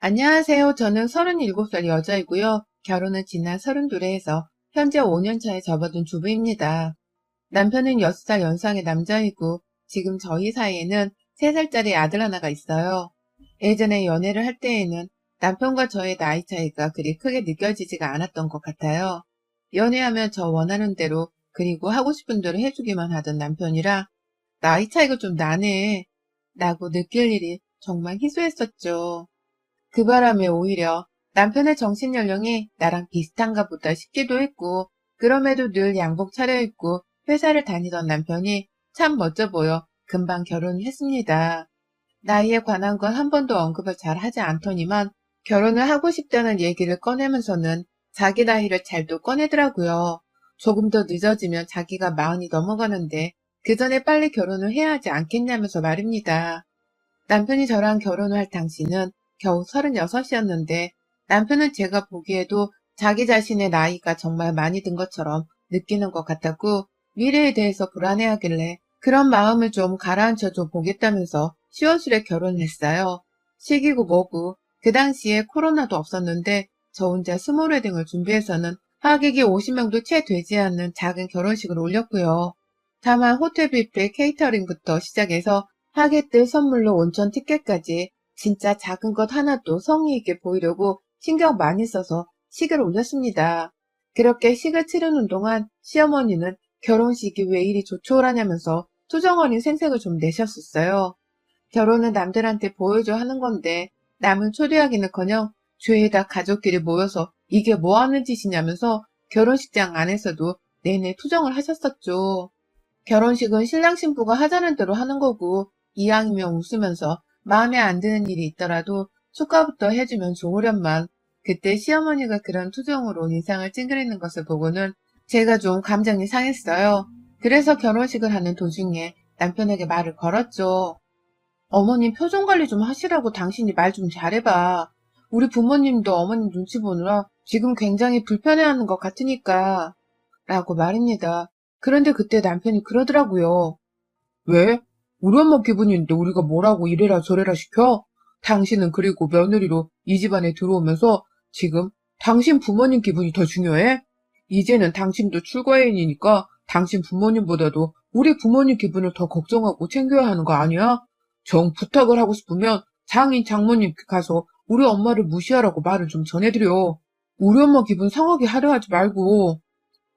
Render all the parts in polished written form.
안녕하세요. 저는 37살 여자이고요. 결혼은 지난 32에 해서 현재 5년 차에 접어든 주부입니다. 남편은 6살 연상의 남자이고 지금 저희 사이에는 3살짜리 아들 하나가 있어요. 예전에 연애를 할 때에는 남편과 저의 나이 차이가 그리 크게 느껴지지가 않았던 것 같아요. 연애하면 저 원하는 대로 그리고 하고 싶은 대로 해주기만 하던 남편이라 나이 차이가 좀 나네 라고 느낄 일이 정말 희소했었죠. 그 바람에 오히려 남편의 정신연령이 나랑 비슷한가 보다 싶기도 했고, 그럼에도 늘 양복 차려입고 회사를 다니던 남편이 참 멋져 보여 금방 결혼을 했습니다. 나이에 관한 건 한 번도 언급을 잘 하지 않더니만 결혼을 하고 싶다는 얘기를 꺼내면서는 자기 나이를 잘도 꺼내더라고요. 조금 더 늦어지면 자기가 40이 넘어가는데 그 전에 빨리 결혼을 해야 하지 않겠냐면서 말입니다. 남편이 저랑 결혼을 할 당시는 겨우 36이었는데 남편은 제가 보기에도 자기 자신의 나이가 정말 많이 든 것처럼 느끼는 것 같았고 미래에 대해서 불안해하길래 그런 마음을 좀 가라앉혀 줘 보겠다면서 시원스레 결혼을 했어요. 시기고 뭐고 그 당시에 코로나도 없었는데 저 혼자 스몰 웨딩을 준비해서는 하객이 50명도 채 되지 않는 작은 결혼식을 올렸고요. 다만 호텔 뷔페 케이터링부터 시작해서 하객들 선물로 온천 티켓까지 진짜 작은 것 하나도 성의 있게 보이려고 신경 많이 써서 식을 올렸습니다. 그렇게 식을 치르는 동안 시어머니는 결혼식이 왜 이리 조촐하냐면서 투정어린 생색을 좀 내셨었어요. 결혼은 남들한테 보여줘 하는 건데 남을 초대하기는커녕 죄에다 가족끼리 모여서 이게 뭐 하는 짓이냐면서 결혼식장 안에서도 내내 투정을 하셨었죠. 결혼식은 신랑 신부가 하자는 대로 하는 거고 이왕이면 웃으면서 마음에 안 드는 일이 있더라도 축하부터 해주면 좋으련만 그때 시어머니가 그런 투정으로 인상을 찡그리는 것을 보고는 제가 좀 감정이 상했어요. 그래서 결혼식을 하는 도중에 남편에게 말을 걸었죠. 어머님 표정 관리 좀 하시라고 당신이 말 좀 잘해봐. 우리 부모님도 어머님 눈치 보느라 지금 굉장히 불편해하는 것 같으니까 라고 말입니다. 그런데 그때 남편이 그러더라고요. 왜? 우리 엄마 기분인데 우리가 뭐라고 이래라 저래라 시켜? 당신은 그리고 며느리로 이 집안에 들어오면서 지금 당신 부모님 기분이 더 중요해? 이제는 당신도 출가인이니까 당신 부모님보다도 우리 부모님 기분을 더 걱정하고 챙겨야 하는 거 아니야? 정 부탁을 하고 싶으면 장인 장모님 가서 우리 엄마를 무시하라고 말을 좀 전해드려. 우리 엄마 기분 상하게 하려 하지 말고.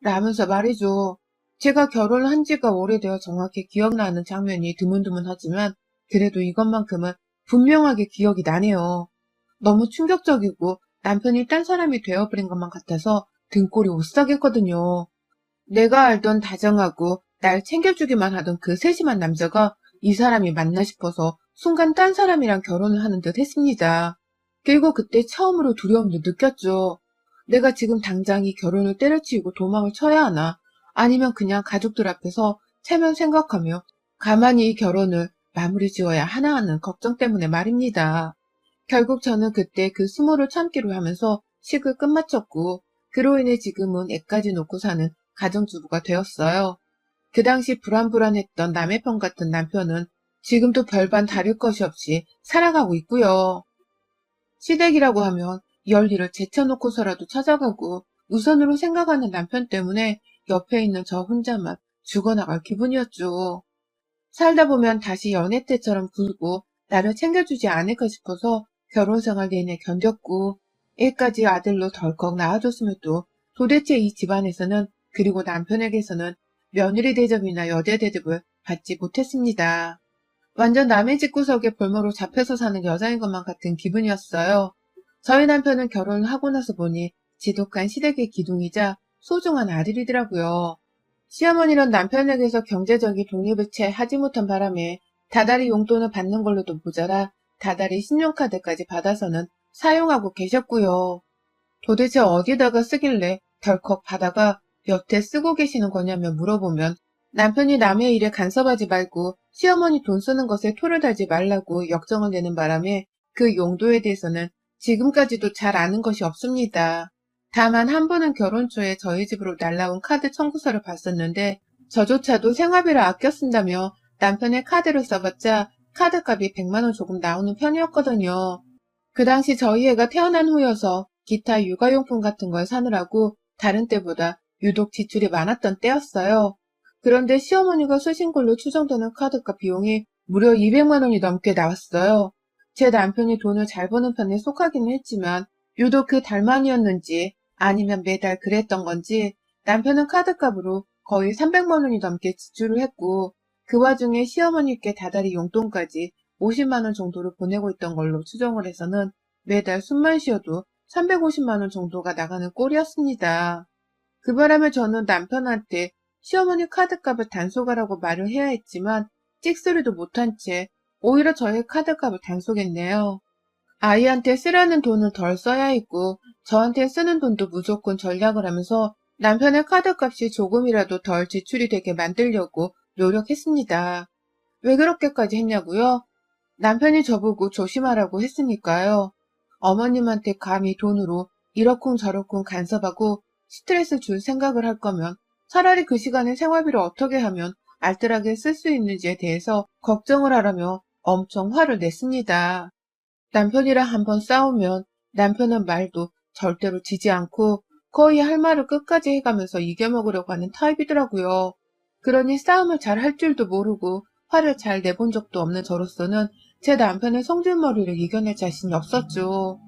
라면서 말이죠. 제가 결혼을 한 지가 오래되어 정확히 기억나는 장면이 드문드문하지만 그래도 이것만큼은 분명하게 기억이 나네요. 너무 충격적이고 남편이 딴 사람이 되어버린 것만 같아서 등골이 오싹했거든요. 내가 알던 다정하고 날 챙겨주기만 하던 그 세심한 남자가 이 사람이 맞나 싶어서 순간 딴 사람이랑 결혼을 하는 듯 했습니다. 그리고 그때 처음으로 두려움도 느꼈죠. 내가 지금 당장 이 결혼을 때려치우고 도망을 쳐야 하나 아니면 그냥 가족들 앞에서 체면 생각하며 가만히 이 결혼을 마무리 지어야 하나 하는 걱정 때문에 말입니다. 결국 저는 그때 그 수모를 참기로 하면서 식을 끝마쳤고 그로 인해 지금은 애까지 놓고 사는 가정주부가 되었어요. 그 당시 불안불안했던 남의 편 같은 남편은 지금도 별반 다를 것이 없이 살아가고 있고요. 시댁이라고 하면 열일을 제쳐놓고서라도 찾아가고 우선으로 생각하는 남편 때문에 옆에 있는 저 혼자만 죽어나갈 기분이었죠. 살다 보면 다시 연애 때처럼 굴고 나를 챙겨주지 않을까 싶어서 결혼 생활 내내 견뎠고 애까지 아들로 덜컥 낳아줬음에도 도대체 이 집안에서는 그리고 남편에게서는 며느리 대접이나 여자 대접을 받지 못했습니다. 완전 남의 집구석에 볼모로 잡혀서 사는 여자인 것만 같은 기분이었어요. 저희 남편은 결혼을 하고 나서 보니 지독한 시댁의 기둥이자 소중한 아들이더라고요. 시어머니는 남편에게서 경제적인 독립을 채 하지 못한 바람에 다달이 용돈을 받는 걸로도 모자라 다달이 신용카드까지 받아서는 사용하고 계셨고요. 도대체 어디다가 쓰길래 덜컥 받아가 여태 쓰고 계시는 거냐며 물어보면 남편이 남의 일에 간섭하지 말고 시어머니 돈 쓰는 것에 토를 달지 말라고 역정을 내는 바람에 그 용도에 대해서는 지금까지도 잘 아는 것이 없습니다. 다만 한 번은 결혼 초에 저희 집으로 날라온 카드 청구서를 봤었는데 저조차도 생활비를 아껴 쓴다며 남편의 카드를 써봤자 카드값이 100만 원 조금 나오는 편이었거든요. 그 당시 저희 애가 태어난 후여서 기타 육아용품 같은 걸 사느라고 다른 때보다 유독 지출이 많았던 때였어요. 그런데 시어머니가 쓰신 걸로 추정되는 카드값 비용이 무려 200만 원이 넘게 나왔어요. 제 남편이 돈을 잘 버는 편에 속하기는 했지만 유독 그 달만이었는지 아니면 매달 그랬던 건지 남편은 카드값으로 거의 300만 원이 넘게 지출을 했고 그 와중에 시어머니께 다달이 용돈까지 50만 원 정도를 보내고 있던 걸로 추정을 해서는 매달 숨만 쉬어도 350만 원 정도가 나가는 꼴이었습니다. 그 바람에 저는 남편한테 시어머니 카드값을 단속하라고 말을 해야 했지만 찍소리도 못한 채 오히려 저의 카드값을 단속했네요. 아이한테 쓰라는 돈을 덜 써야 했고 저한테 쓰는 돈도 무조건 절약을 하면서 남편의 카드값이 조금이라도 덜 지출이 되게 만들려고 노력했습니다. 왜 그렇게까지 했냐고요? 남편이 저보고 조심하라고 했으니까요. 어머님한테 감히 돈으로 이러쿵저러쿵 간섭하고 스트레스 줄 생각을 할 거면 차라리 그 시간에 생활비를 어떻게 하면 알뜰하게 쓸 수 있는지에 대해서 걱정을 하라며 엄청 화를 냈습니다. 남편이랑 한번 싸우면 남편은 말도 절대로 지지 않고 거의 할 말을 끝까지 해가면서 이겨먹으려고 하는 타입이더라고요. 그러니 싸움을 잘 할 줄도 모르고 화를 잘 내본 적도 없는 저로서는 제 남편의 성질머리를 이겨낼 자신이 없었죠.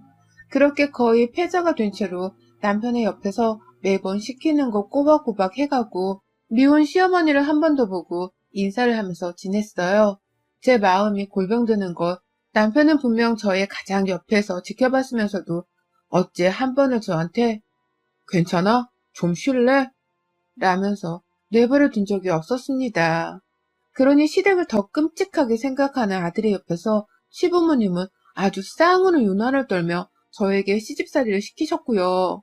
그렇게 거의 패자가 된 채로 남편의 옆에서 매번 시키는 거 꼬박꼬박 해가고 미운 시어머니를 한 번 더 보고 인사를 하면서 지냈어요. 제 마음이 골병드는 걸 남편은 분명 저의 가장 옆에서 지켜봤으면서도 어째 한 번을 저한테 괜찮아? 좀 쉴래? 라면서 내버려 둔 적이 없었습니다. 그러니 시댁을 더 끔찍하게 생각하는 아들의 옆에서 시부모님은 아주 쌍으로 유난을 떨며 저에게 시집살이를 시키셨고요.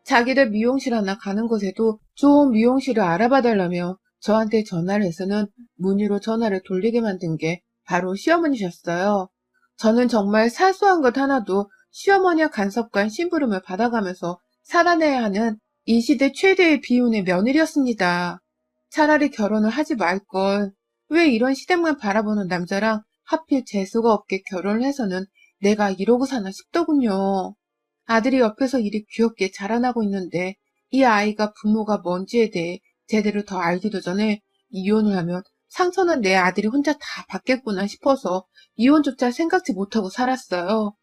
자기들 미용실 하나 가는 곳에도 좋은 미용실을 알아봐 달라며 저한테 전화를 해서는 문의로 전화를 돌리게 만든 게 바로 시어머니셨어요. 저는 정말 사소한 것 하나도 시어머니와 간섭과 심부름을 받아가면서 살아내야 하는 이 시대 최대의 비운의 며느리였습니다. 차라리 결혼을 하지 말걸. 왜 이런 시댁만 바라보는 남자랑 하필 재수가 없게 결혼을 해서는 내가 이러고 사나 싶더군요. 아들이 옆에서 이리 귀엽게 자라나고 있는데 이 아이가 부모가 뭔지에 대해 제대로 더 알기도 전에 이혼을 하면 상처는 내 아들이 혼자 다 받겠구나 싶어서 이혼조차 생각지 못하고 살았어요.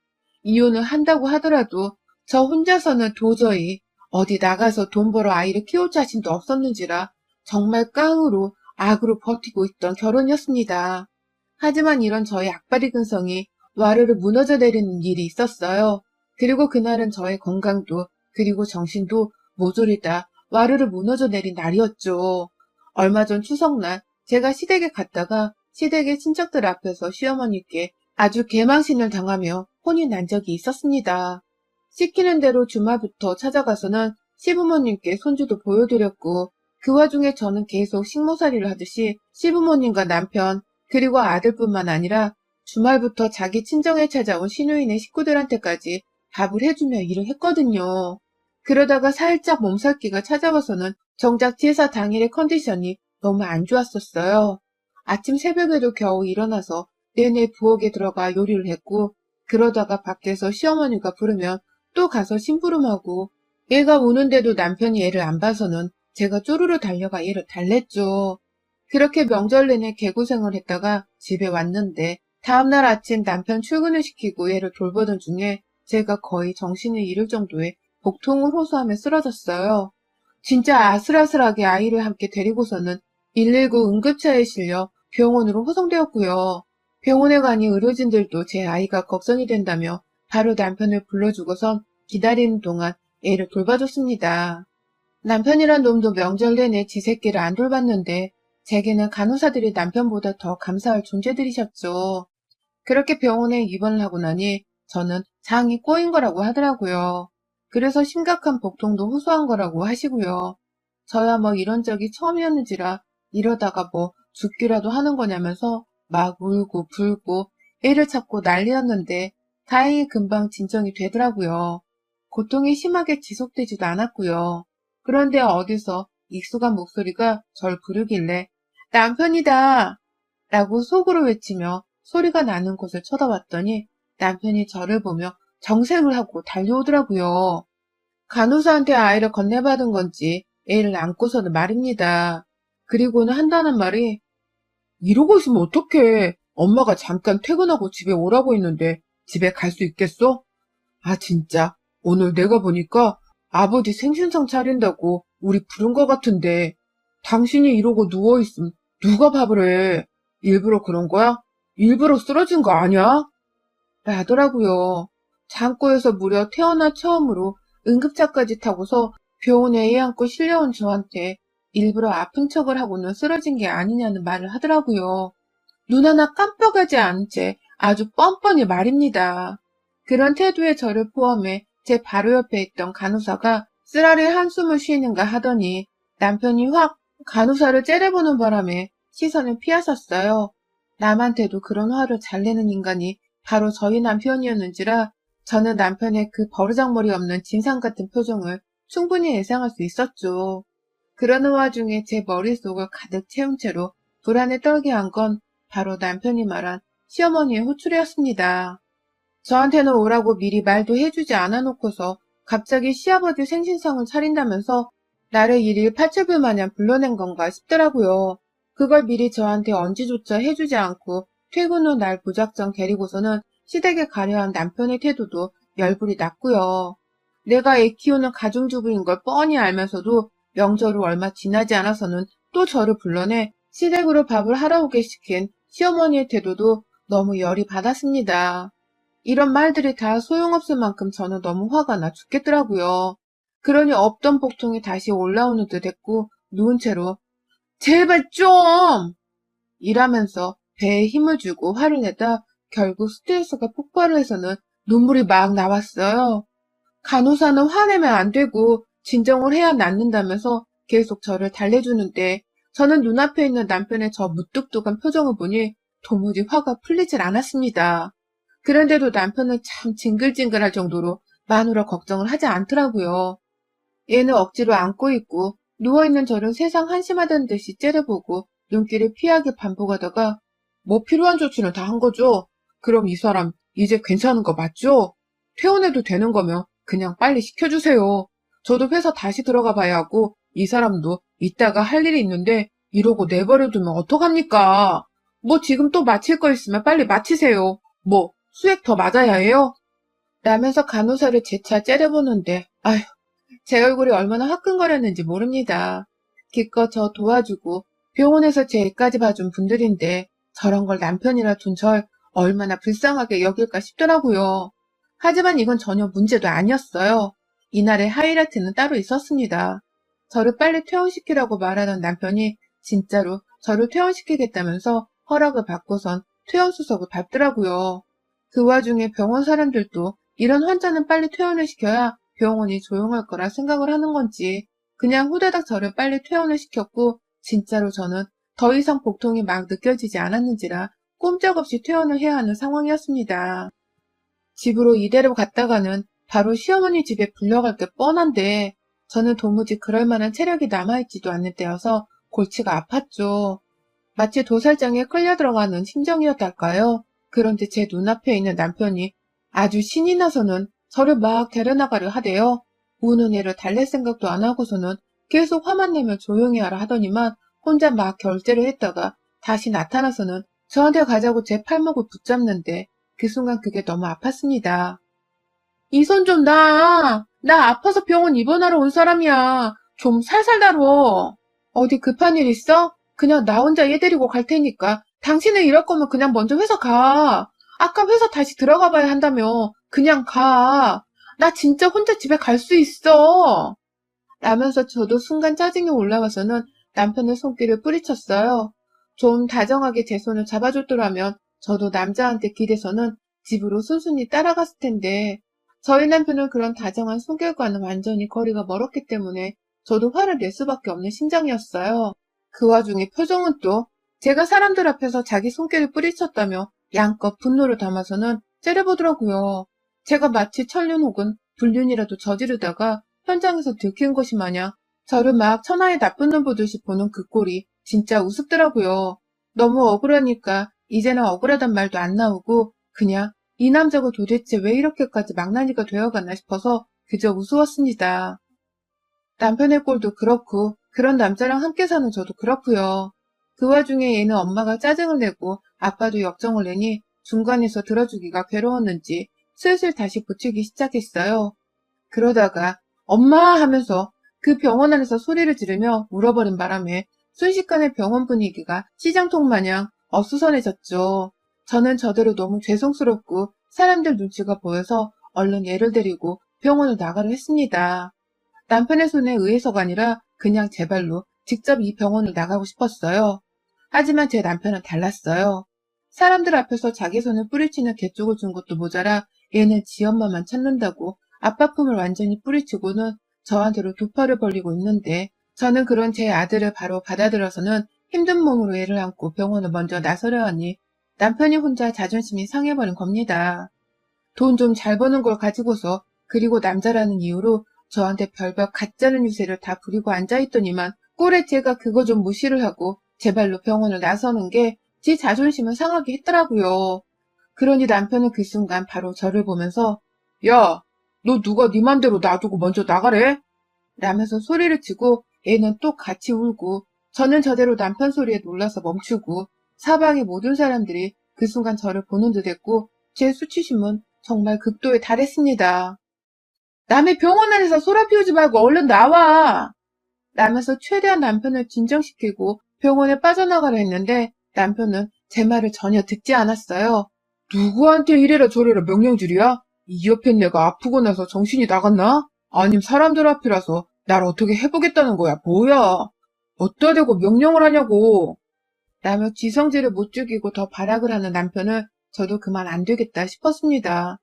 이혼을 한다고 하더라도 저 혼자서는 도저히 어디 나가서 돈 벌어 아이를 키울 자신도 없었는지라 정말 깡으로 악으로 버티고 있던 결혼이었습니다. 하지만 이런 저의 악바리 근성이 와르르 무너져 내리는 일이 있었어요. 그리고 그날은 저의 건강도 그리고 정신도 모조리 다 와르르 무너져 내린 날이었죠. 얼마 전 추석날 제가 시댁에 갔다가 시댁의 친척들 앞에서 시어머니께 아주 개망신을 당하며 혼이 난 적이 있었습니다. 시키는 대로 주말부터 찾아가서는 시부모님께 손주도 보여드렸고 그 와중에 저는 계속 식모살이를 하듯이 시부모님과 남편 그리고 아들뿐만 아니라 주말부터 자기 친정에 찾아온 시누이네 식구들한테까지 밥을 해주며 일을 했거든요. 그러다가 살짝 몸살기가 찾아와서는 정작 제사 당일의 컨디션이 너무 안 좋았었어요. 아침 새벽에도 겨우 일어나서 내내 부엌에 들어가 요리를 했고 그러다가 밖에서 시어머니가 부르면 또 가서 심부름하고 얘가 우는데도 남편이 애를 안 봐서는 제가 쪼르르 달려가 얘를 달랬죠. 그렇게 명절 내내 개고생을 했다가 집에 왔는데 다음날 아침 남편 출근을 시키고 얘를 돌보던 중에 제가 거의 정신을 잃을 정도의 복통을 호소하며 쓰러졌어요. 진짜 아슬아슬하게 아이를 함께 데리고서는 119 응급차에 실려 병원으로 후송되었고요. 병원에 가니 의료진들도 제 아이가 걱정이 된다며 바로 남편을 불러주고선 기다리는 동안 애를 돌봐줬습니다. 남편이란 놈도 명절 내내 지 새끼를 안 돌봤는데 제게는 간호사들이 남편보다 더 감사할 존재들이셨죠. 그렇게 병원에 입원을 하고 나니 저는 장이 꼬인 거라고 하더라고요. 그래서 심각한 복통도 호소한 거라고 하시고요. 저야 뭐 이런 적이 처음이었는지라 이러다가 뭐 죽기라도 하는 거냐면서 막 울고 불고 애를 찾고 난리였는데 다행히 금방 진정이 되더라고요. 고통이 심하게 지속되지도 않았고요. 그런데 어디서 익숙한 목소리가 절 부르길래 남편이다! 라고 속으로 외치며 소리가 나는 곳을 쳐다봤더니 남편이 저를 보며 정색을 하고 달려오더라고요. 간호사한테 아이를 건네받은 건지 애를 안고서는 말입니다. 그리고는 한다는 말이 이러고 있으면 어떡해. 엄마가 잠깐 퇴근하고 집에 오라고 했는데 집에 갈 수 있겠어? 아 진짜 오늘 내가 보니까 아버지 생신상 차린다고 우리 부른 것 같은데 당신이 이러고 누워있으면 누가 밥을 해? 일부러 그런 거야? 일부러 쓰러진 거 아니야? 라더라고요. 장고에서 무려 태어나 처음으로 응급차까지 타고서 병원에 애 안고 실려온 저한테 일부러 아픈 척을 하고는 쓰러진 게 아니냐는 말을 하더라고요. 눈 하나 깜빡하지 않은 채 아주 뻔뻔히 말입니다. 그런 태도에 저를 포함해 제 바로 옆에 있던 간호사가 쓰라리 한숨을 쉬는가 하더니 남편이 확 간호사를 째려보는 바람에 시선을 피하셨어요. 남한테도 그런 화를 잘 내는 인간이 바로 저희 남편이었는지라 저는 남편의 그 버르장머리 없는 진상 같은 표정을 충분히 예상할 수 있었죠. 그러는 와중에 제 머릿속을 가득 채운 채로 불안에 떨게 한 건 바로 남편이 말한 시어머니의 호출이었습니다. 저한테는 오라고 미리 말도 해주지 않아 놓고서 갑자기 시아버지 생신상을 차린다면서 나를 일일 팔체불 마냥 불러낸 건가 싶더라고요. 그걸 미리 저한테 언지조차 해주지 않고 퇴근 후 날 무작정 데리고서는 시댁에 가려 한 남편의 태도도 열불이 났고요. 내가 애 키우는 가정주부인 걸 뻔히 알면서도 명절 후 얼마 지나지 않아서는 또 저를 불러내 시댁으로 밥을 하러 오게 시킨 시어머니의 태도도 너무 열이 받았습니다. 이런 말들이 다 소용없을 만큼 저는 너무 화가 나 죽겠더라고요. 그러니 없던 복통이 다시 올라오는 듯 했고 누운 채로 제발 좀! 이라면서 배에 힘을 주고 화를 내다 결국 스트레스가 폭발을 해서는 눈물이 막 나왔어요. 간호사는 화내면 안 되고 진정을 해야 낫는다면서 계속 저를 달래주는데 저는 눈앞에 있는 남편의 저 무뚝뚝한 표정을 보니 도무지 화가 풀리질 않았습니다. 그런데도 남편은 참 징글징글할 정도로 마누라 걱정을 하지 않더라고요. 얘는 억지로 안고 있고 누워있는 저를 세상 한심하다는 듯이 째려보고 눈길을 피하게 반복하다가 뭐 필요한 조치는 다 한 거죠? 그럼 이 사람 이제 괜찮은 거 맞죠? 퇴원해도 되는 거면 그냥 빨리 시켜주세요. 저도 회사 다시 들어가 봐야 하고 이 사람도 이따가 할 일이 있는데 이러고 내버려두면 어떡합니까? 뭐 지금 또 마칠 거 있으면 빨리 마치세요. 뭐 수액 더 맞아야 해요? 라면서 간호사를 재차 째려보는데 아휴 제 얼굴이 얼마나 화끈거렸는지 모릅니다. 기껏 저 도와주고 병원에서 제 애까지 봐준 분들인데 저런 걸 남편이라 둔 절 얼마나 불쌍하게 여길까 싶더라고요. 하지만 이건 전혀 문제도 아니었어요. 이날의 하이라이트는 따로 있었습니다. 저를 빨리 퇴원시키라고 말하던 남편이 진짜로 저를 퇴원시키겠다면서 허락을 받고선 퇴원수석을 밟더라고요. 그 와중에 병원 사람들도 이런 환자는 빨리 퇴원을 시켜야 병원이 조용할 거라 생각을 하는 건지 그냥 후다닥 저를 빨리 퇴원을 시켰고 진짜로 저는 더 이상 복통이 막 느껴지지 않았는지라 꼼짝없이 퇴원을 해야 하는 상황이었습니다. 집으로 이대로 갔다가는 바로 시어머니 집에 불려갈 게 뻔한데 저는 도무지 그럴 만한 체력이 남아있지도 않는 때여서 골치가 아팠죠. 마치 도살장에 끌려 들어가는 심정이었달까요? 그런데 제 눈앞에 있는 남편이 아주 신이 나서는 저를 막 데려나가려 하대요. 우는 애를 달랠 생각도 안 하고서는 계속 화만 내면 조용히 하라 하더니만 혼자 막 결제를 했다가 다시 나타나서는 저한테 가자고 제 팔목을 붙잡는데 그 순간 그게 너무 아팠습니다. 이 손 좀 놔. 나 아파서 병원 입원하러 온 사람이야. 좀 살살 다뤄. 어디 급한 일 있어? 그냥 나 혼자 얘 데리고 갈 테니까. 당신은 이럴 거면 그냥 먼저 회사 가. 아까 회사 다시 들어가 봐야 한다며. 그냥 가. 나 진짜 혼자 집에 갈 수 있어. 라면서 저도 순간 짜증이 올라와서는 남편의 손길을 뿌리쳤어요. 좀 다정하게 제 손을 잡아줬더라면 저도 남자한테 기대서는 집으로 순순히 따라갔을 텐데 저희 남편은 그런 다정한 손길과는 완전히 거리가 멀었기 때문에 저도 화를 낼 수밖에 없는 심정이었어요. 그 와중에 표정은 또 제가 사람들 앞에서 자기 손길을 뿌리쳤다며 양껏 분노를 담아서는 째려보더라고요. 제가 마치 천륜 혹은 불륜이라도 저지르다가 현장에서 들킨 것이 마냥 저를 막 천하의 나쁜 놈 보듯이 보는 그 꼴이 진짜 우습더라고요. 너무 억울하니까 이제는 억울하단 말도 안 나오고 그냥 이 남자가 도대체 왜 이렇게까지 망나니가 되어가나 싶어서 그저 우스웠습니다. 남편의 꼴도 그렇고 그런 남자랑 함께 사는 저도 그렇고요. 그 와중에 얘는 엄마가 짜증을 내고 아빠도 역정을 내니 중간에서 들어주기가 괴로웠는지 슬슬 다시 붙이기 시작했어요. 그러다가 엄마 하면서 그 병원 안에서 소리를 지르며 울어버린 바람에 순식간에 병원 분위기가 시장통 마냥 어수선해졌죠. 저는 저대로 너무 죄송스럽고 사람들 눈치가 보여서 얼른 얘를 데리고 병원을 나가려 했습니다. 남편의 손에 의해서가 아니라 그냥 제 발로 직접 이 병원을 나가고 싶었어요. 하지만 제 남편은 달랐어요. 사람들 앞에서 자기 손을 뿌리치는 개쪽을 준 것도 모자라 얘는 지 엄마만 찾는다고 아빠 품을 완전히 뿌리치고는 저한테로 두 팔을 벌리고 있는데 저는 그런 제 아들을 바로 받아들여서는 힘든 몸으로 애를 안고 병원을 먼저 나서려 하니 남편이 혼자 자존심이 상해버린 겁니다. 돈 좀 잘 버는 걸 가지고서 그리고 남자라는 이유로 저한테 별별 가짜는 유세를 다 부리고 앉아있더니만 꼴에 제가 그거 좀 무시를 하고 제 발로 병원을 나서는 게 제 자존심을 상하게 했더라고요. 그러니 남편은 그 순간 바로 저를 보면서 야, 너 누가 네 맘대로 놔두고 먼저 나가래? 라면서 소리를 치고 애는 또 같이 울고 저는 저대로 남편 소리에 놀라서 멈추고 사방의 모든 사람들이 그 순간 저를 보는 듯 했고 제 수치심은 정말 극도에 달했습니다. 남의 병원 안에서 소라 피우지 말고 얼른 나와! 라면서 최대한 남편을 진정시키고 병원에 빠져나가려 했는데 남편은 제 말을 전혀 듣지 않았어요. 누구한테 이래라 저래라 명령줄이야? 이 옆에 내가 아프고 나서 정신이 나갔나? 아님 사람들 앞이라서 날 어떻게 해보겠다는 거야 뭐야? 어디다 대고 명령을 하냐고. 라며 지성질을 못 죽이고 더 발악을 하는 남편을 저도 그만 안 되겠다 싶었습니다.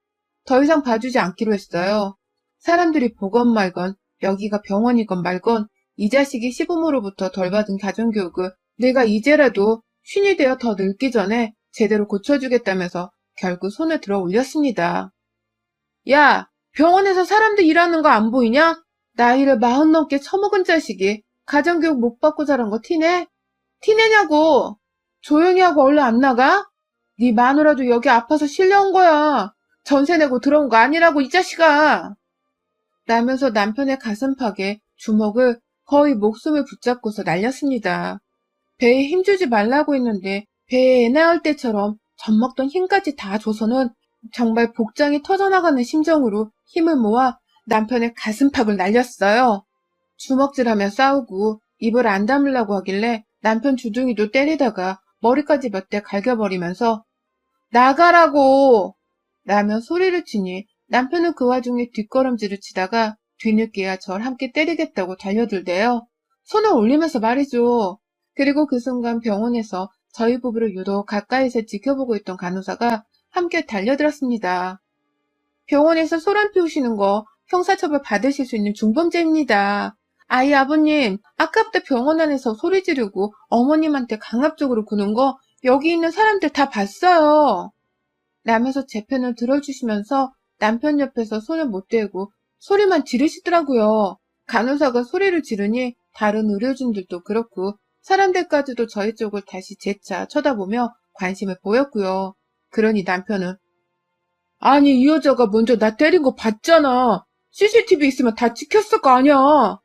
더 이상 봐주지 않기로 했어요. 사람들이 보건 말건 여기가 병원이건 말건 이 자식이 시부모로부터 덜 받은 가정교육을 내가 이제라도 쉰이 되어 더 늙기 전에 제대로 고쳐주겠다면서 결국 손을 들어 올렸습니다. 야, 병원에서 사람들 일하는 거 안 보이냐? 나이를 40 넘게 처먹은 자식이 가정교육 못 받고 자란 거 티내? 티내냐고! 조용히 하고 얼른 안 나가? 네 마누라도 여기 아파서 실려온 거야. 전세 내고 들어온 거 아니라고 이 자식아! 라면서 남편의 가슴팍에 주먹을 거의 목숨을 붙잡고서 날렸습니다. 배에 힘주지 말라고 했는데 배에 애 낳을 때처럼 젖먹던 힘까지 다 줘서는 정말 복장이 터져나가는 심정으로 힘을 모아 남편의 가슴팍을 날렸어요. 주먹질하며 싸우고 입을 안 다물라고 하길래 남편 주둥이도 때리다가 머리까지 몇 대 갈겨버리면서 나가라고! 라며 소리를 치니 남편은 그 와중에 뒷걸음질을 치다가 뒤늦게야 절 함께 때리겠다고 달려들대요. 손을 올리면서 말이죠. 그리고 그 순간 병원에서 저희 부부를 유독 가까이서 지켜보고 있던 간호사가 함께 달려들었습니다. 병원에서 소란 피우시는 거 형사처벌 받으실 수 있는 중범죄입니다. 아이 아버님, 아까부터 병원 안에서 소리 지르고 어머님한테 강압적으로 구는 거 여기 있는 사람들 다 봤어요. 라면서 제 편을 들어주시면서 남편 옆에서 손을 못 대고 소리만 지르시더라고요. 간호사가 소리를 지르니 다른 의료진들도 그렇고 사람들까지도 저희 쪽을 다시 재차 쳐다보며 관심을 보였고요. 그러니 남편은 아니 이 여자가 먼저 나 때린 거 봤잖아. CCTV 있으면 다 찍혔을 거 아니야.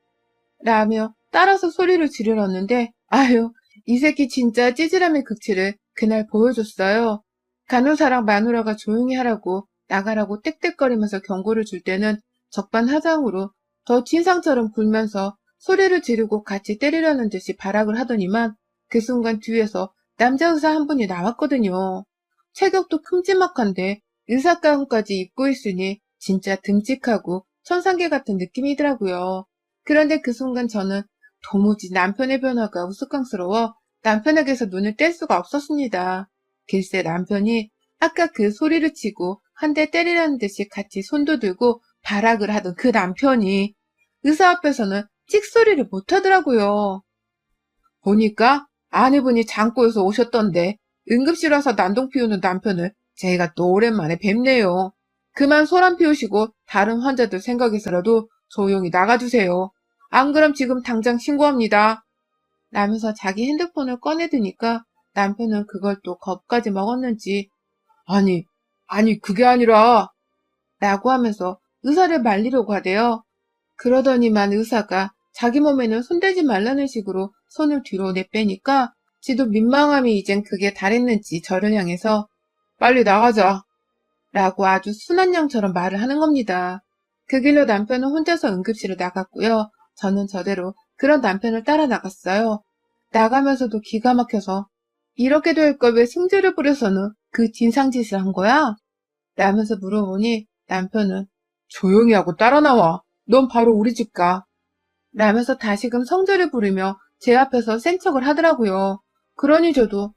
라며 따라서 소리를 지르렀는데 아유 이 새끼 진짜 찌질함의 극치를 그날 보여줬어요. 간호사랑 마누라가 조용히 하라고 나가라고 떽떽거리면서 경고를 줄 때는 적반하장으로 더 진상처럼 굴면서 소리를 지르고 같이 때리려는 듯이 발악을 하더니만 그 순간 뒤에서 남자 의사 한 분이 나왔거든요. 체격도 큼지막한데 의사가운까지 입고 있으니 진짜 듬직하고 천상계 같은 느낌이더라고요. 그런데 그 순간 저는 도무지 남편의 변화가 우스꽝스러워 남편에게서 눈을 뗄 수가 없었습니다. 글쎄 남편이 아까 그 소리를 치고 한 대 때리라는 듯이 같이 손도 들고 발악을 하던 그 남편이 의사 앞에서는 찍소리를 못하더라고요. 보니까 아내분이 장고에서 오셨던데 응급실 와서 난동 피우는 남편을 제가 또 오랜만에 뵙네요. 그만 소란 피우시고 다른 환자들 생각해서라도 조용히 나가주세요. 안 그럼 지금 당장 신고합니다. 라면서 자기 핸드폰을 꺼내드니까 남편은 그걸 또 겁까지 먹었는지 아니 아니, 그게 아니라, 라고 하면서 의사를 말리려고 하대요. 그러더니만 의사가 자기 몸에는 손대지 말라는 식으로 손을 뒤로 내빼니까 지도 민망함이 이젠 그게 달했는지 저를 향해서 빨리 나가자 라고 아주 순한 양처럼 말을 하는 겁니다. 그 길로 남편은 혼자서 응급실을 나갔고요. 저는 저대로 그런 남편을 따라 나갔어요. 나가면서도 기가 막혀서 이렇게 될 걸 왜 승질을 부려서는 그 진상짓을 한 거야? 라면서 물어보니 남편은 조용히 하고 따라 나와. 넌 바로 우리 집 가. 라면서 다시금 성질을 부리며 제 앞에서 센 척을 하더라고요. 그러니 저도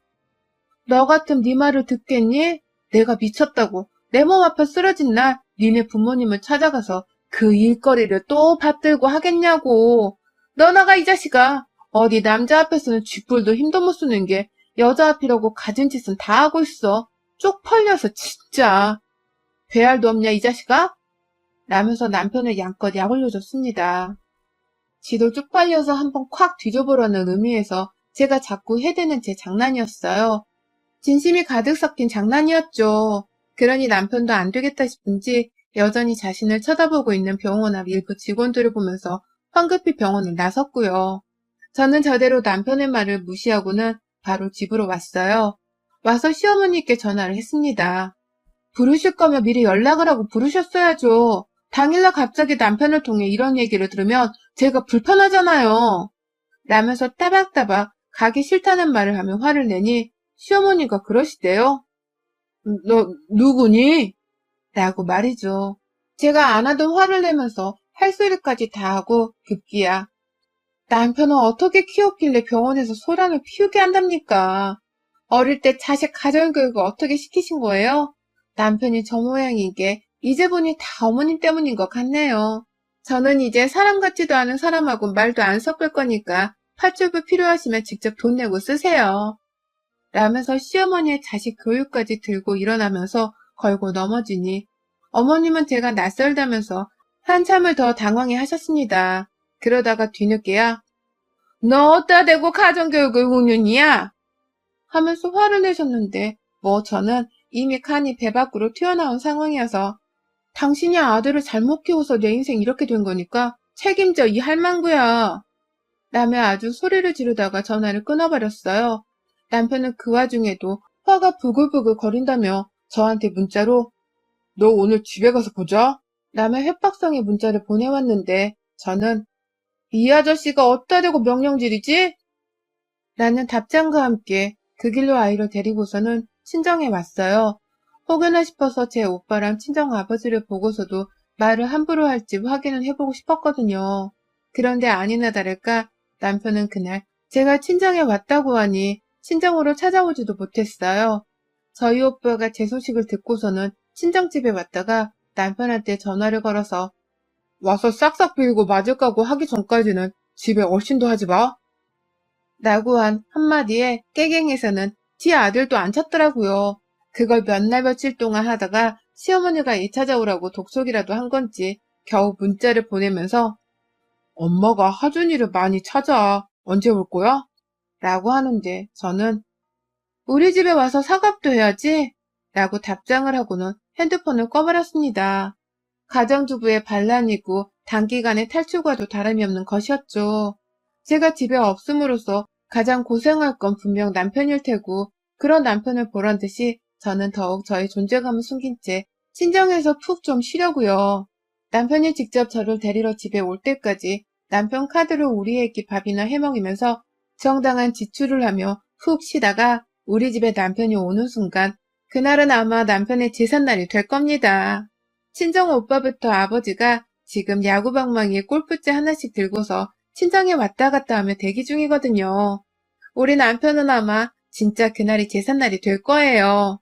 너 같으면 네 말을 듣겠니? 내가 미쳤다고 내 몸 아파 쓰러진 날 니네 부모님을 찾아가서 그 일거리를 또 받들고 하겠냐고. 너 나가 이 자식아. 어디 남자 앞에서는 쥐뿔도 힘도 못 쓰는 게 여자 앞이라고 가진 짓은 다 하고 있어. 쪽팔려서 진짜. 배알도 없냐 이 자식아? 라면서 남편을 양껏 약 올려줬습니다. 지도 쪽팔려서 한번 콱 뒤져보라는 의미에서 제가 자꾸 해대는 제 장난이었어요. 진심이 가득 섞인 장난이었죠. 그러니 남편도 안 되겠다 싶은지 여전히 자신을 쳐다보고 있는 병원 앞 일부 직원들을 보면서 황급히 병원을 나섰고요. 저는 저대로 남편의 말을 무시하고는 바로 집으로 왔어요. 와서 시어머니께 전화를 했습니다. 부르실 거면 미리 연락을 하고 부르셨어야죠. 당일날 갑자기 남편을 통해 이런 얘기를 들으면 제가 불편하잖아요. 라면서 따박따박 가기 싫다는 말을 하며 화를 내니 시어머니가 그러시대요. 너 누구니? 라고 말이죠. 제가 안 하던 화를 내면서 할 소리까지 다 하고 급기야. 남편은 어떻게 키웠길래 병원에서 소란을 피우게 한답니까? 어릴 때 자식 가정교육을 어떻게 시키신 거예요? 남편이 저 모양인 게 이제 보니 다 어머님 때문인 것 같네요. 저는 이제 사람 같지도 않은 사람하고 말도 안 섞을 거니까 팥죽을 필요하시면 직접 돈 내고 쓰세요. 라면서 시어머니의 자식 교육까지 들고 일어나면서 걸고 넘어지니 어머님은 제가 낯설다면서 한참을 더 당황해 하셨습니다. 그러다가 뒤늦게야 너 어디다 대고 가정교육을 6년이야? 하면서 화를 내셨는데 뭐 저는 이미 칸이 배 밖으로 튀어나온 상황이어서 당신이 아들을 잘못 키워서 내 인생 이렇게 된 거니까 책임져 이 할망구야. 라며 아주 소리를 지르다가 전화를 끊어버렸어요. 남편은 그 와중에도 화가 부글부글 거린다며 저한테 문자로 너 오늘 집에 가서 보자. 라며 협박성의 문자를 보내왔는데 저는 이 아저씨가 어디다 대고 명령질이지? 라는 답장과 함께 그 길로 아이를 데리고서는 친정에 왔어요. 혹여나 싶어서 제 오빠랑 친정 아버지를 보고서도 말을 함부로 할지 확인을 해보고 싶었거든요. 그런데 아니나 다를까 남편은 그날 제가 친정에 왔다고 하니 친정으로 찾아오지도 못했어요. 저희 오빠가 제 소식을 듣고서는 친정집에 왔다가 남편한테 전화를 걸어서 와서 싹싹 빌고 맞을 까고 하기 전까지는 집에 얼씬도 하지 마. 라고 한 한마디에 깨갱에서는 지 아들도 안 찾더라고요. 그걸 몇 날 며칠 동안 하다가 시어머니가 일 찾아오라고 독촉이라도 한 건지 겨우 문자를 보내면서 엄마가 하준이를 많이 찾아. 언제 올 거야? 라고 하는데 저는 우리 집에 와서 사과도 해야지 라고 답장을 하고는 핸드폰을 꺼버렸습니다. 가정주부의 반란이고 단기간에 탈출과도 다름이 없는 것이었죠. 제가 집에 없음으로써 가장 고생할 건 분명 남편일 테고 그런 남편을 보란 듯이 저는 더욱 저의 존재감을 숨긴 채 친정에서 푹 좀 쉬려고요. 남편이 직접 저를 데리러 집에 올 때까지 남편 카드로 우리에게 밥이나 해먹이면서 정당한 지출을 하며 푹 쉬다가 우리 집에 남편이 오는 순간 그날은 아마 남편의 제삿날이 될 겁니다. 친정 오빠부터 아버지가 지금 야구방망이에 골프채 하나씩 들고서 친정에 왔다 갔다 하며 대기 중이거든요. 우리 남편은 아마 진짜 그날이 제삿날이 될 거예요.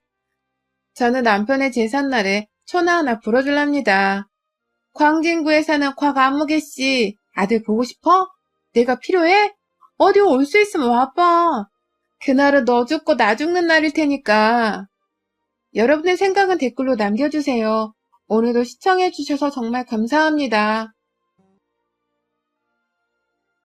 저는 남편의 제삿날에 초나 하나 불어줄랍니다. 광진구에 사는 곽아무개씨, 아들 보고 싶어? 내가 필요해? 어디 올 수 있으면 와봐. 그날은 너 죽고 나 죽는 날일 테니까. 여러분의 생각은 댓글로 남겨주세요. 오늘도 시청해주셔서 정말 감사합니다.